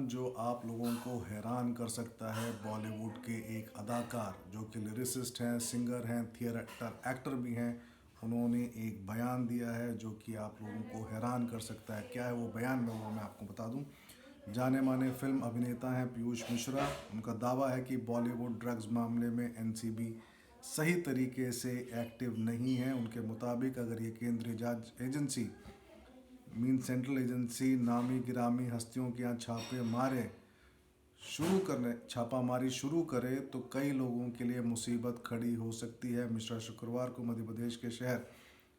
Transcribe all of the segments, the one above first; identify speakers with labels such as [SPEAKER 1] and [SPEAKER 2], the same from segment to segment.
[SPEAKER 1] बयान जो आप लोगों को हैरान कर सकता है। बॉलीवुड के एक अदाकार जो कि लिरिसिस्ट हैं, सिंगर हैं, थिएटर एक्टर भी हैं, उन्होंने एक बयान दिया है जो कि आप लोगों को हैरान कर सकता है। क्या है वो बयान में वो मैं आपको बता दूं। जाने माने फिल्म अभिनेता हैं पीयूष मिश्रा। उनका दावा है कि बॉलीवुड ड्रग्स मामले में एनसीबी सही तरीके से एक्टिव नहीं है। उनके मुताबिक अगर ये केंद्रीय जांच एजेंसी सेंट्रल एजेंसी नामी गिरामी हस्तियों के यहाँ छापामारी शुरू करे तो कई लोगों के लिए मुसीबत खड़ी हो सकती है। मिश्रा शुक्रवार को मध्य प्रदेश के शहर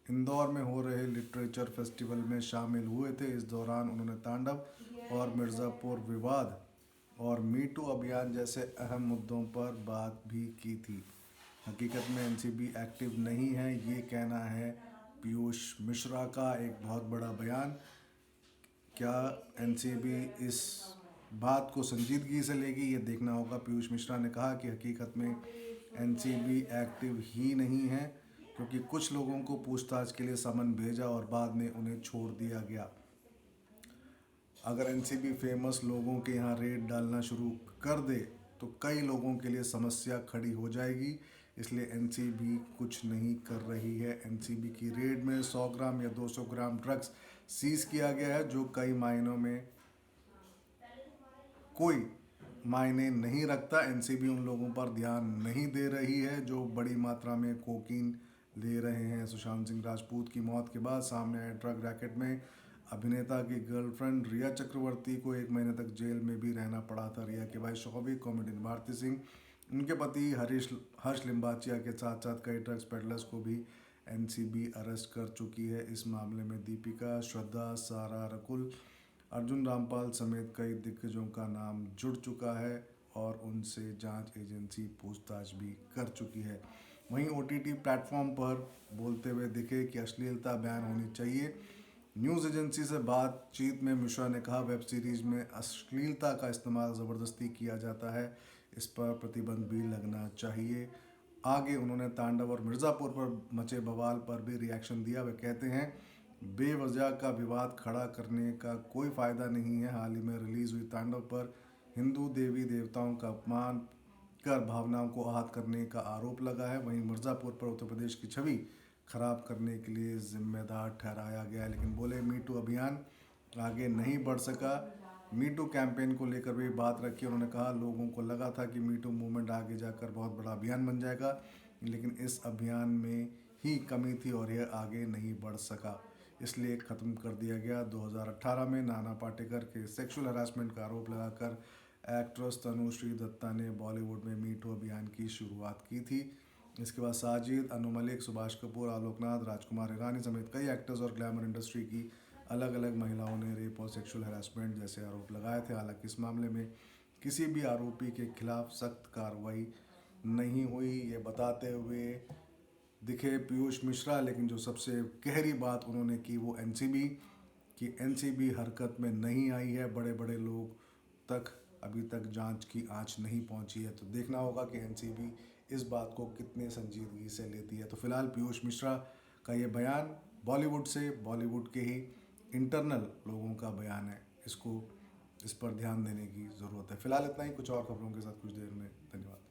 [SPEAKER 1] इंदौर में हो रहे लिटरेचर फेस्टिवल में शामिल हुए थे। इस दौरान उन्होंने तांडव और मिर्ज़ापुर विवाद और मीटू अभियान जैसे अहम मुद्दों पर बात भी की थी। हकीकत में एनसीबी एक्टिव नहीं है, ये कहना है पीयूष मिश्रा का। एक बहुत बड़ा बयान। क्या एनसीबी इस बात को संजीदगी से लेगी, ये देखना होगा। पीयूष मिश्रा ने कहा कि हकीकत में एनसीबी एक्टिव ही नहीं है क्योंकि कुछ लोगों को पूछताछ के लिए समन भेजा और बाद में उन्हें छोड़ दिया गया। अगर एनसीबी फेमस लोगों के यहाँ रेड डालना शुरू कर दे तो कई लोगों के लिए समस्या खड़ी हो जाएगी, इसलिए एनसीबी कुछ नहीं कर रही है। एनसीबी की रेड में 100 ग्राम या 200 ग्राम ड्रग्स सीज किया गया है जो कई मायनों में कोई मायने नहीं रखता। एनसीबी उन लोगों पर ध्यान नहीं दे रही है जो बड़ी मात्रा में कोकीन ले रहे हैं। सुशांत सिंह राजपूत की मौत के बाद सामने आए ड्रग रैकेट में अभिनेता की गर्लफ्रेंड रिया चक्रवर्ती को 1 महीने तक जेल में भी रहना पड़ा था। रिया के भाई शौविक, कॉमेडियन भारती सिंह, उनके पति हर्ष लिम्बाचिया के साथ साथ कई ड्रग्स पेडलर्स को भी एनसीबी अरेस्ट कर चुकी है। इस मामले में दीपिका, श्रद्धा, सारा, रकुल, अर्जुन रामपाल समेत कई दिग्गजों का नाम जुड़ चुका है और उनसे जांच एजेंसी पूछताछ भी कर चुकी है। वहीं ओटीटी प्लेटफॉर्म पर बोलते हुए दिखे कि अश्लीलता बैन होनी चाहिए। न्यूज़ एजेंसी से बातचीत में मिश्रा ने कहा, वेब सीरीज में अश्लीलता का इस्तेमाल ज़बरदस्ती किया जाता है, इस पर प्रतिबंध भी लगना चाहिए। आगे उन्होंने तांडव और मिर्ज़ापुर पर मचे बवाल पर भी रिएक्शन दिया। वे कहते हैं, बेवजह का विवाद खड़ा करने का कोई फ़ायदा नहीं है। हाल ही में रिलीज़ हुई तांडव पर हिंदू देवी देवताओं का अपमान कर भावनाओं को आहत करने का आरोप लगा है। वहीं मिर्ज़ापुर पर उत्तर प्रदेश की छवि खराब करने के लिए जिम्मेदार ठहराया गया है। लेकिन बोले मीटू अभियान आगे नहीं बढ़ सका। मीटू कैंपेन को लेकर भी बात रखी। उन्होंने कहा, लोगों को लगा था कि मीटू मूवमेंट आगे जाकर बहुत बड़ा अभियान बन जाएगा, लेकिन इस अभियान में ही कमी थी और यह आगे नहीं बढ़ सका, इसलिए ख़त्म कर दिया गया। 2018 में नाना पाटेकर के सेक्सुअल हरासमेंट का आरोप लगाकर एक्ट्रेस तनुश्री दत्ता ने बॉलीवुड में मीटू अभियान की शुरुआत की थी। इसके बाद साजिद, अनु मलिक, सुभाष कपूर, आलोकनाथ, राजकुमार ईरानी समेत कई एक्टर्स और ग्लैमर इंडस्ट्री की अलग अलग महिलाओं ने रेप और सेक्सुअल हरासमेंट जैसे आरोप लगाए थे। हालांकि इस मामले में किसी भी आरोपी के खिलाफ सख्त कार्रवाई नहीं हुई, ये बताते हुए दिखे पीयूष मिश्रा। लेकिन जो सबसे गहरी बात उन्होंने की वो एनसीबी हरकत में नहीं आई है। बड़े बड़े लोग तक अभी तक जांच की आंच नहीं पहुंची है, तो देखना होगा कि एनसीबी इस बात को कितने संजीदगी से लेती है। तो फिलहाल पीयूष मिश्रा का ये बयान बॉलीवुड के ही इंटरनल लोगों का बयान है। इस पर ध्यान देने की ज़रूरत है। फिलहाल इतना ही, कुछ और खबरों के साथ कुछ देर में। धन्यवाद।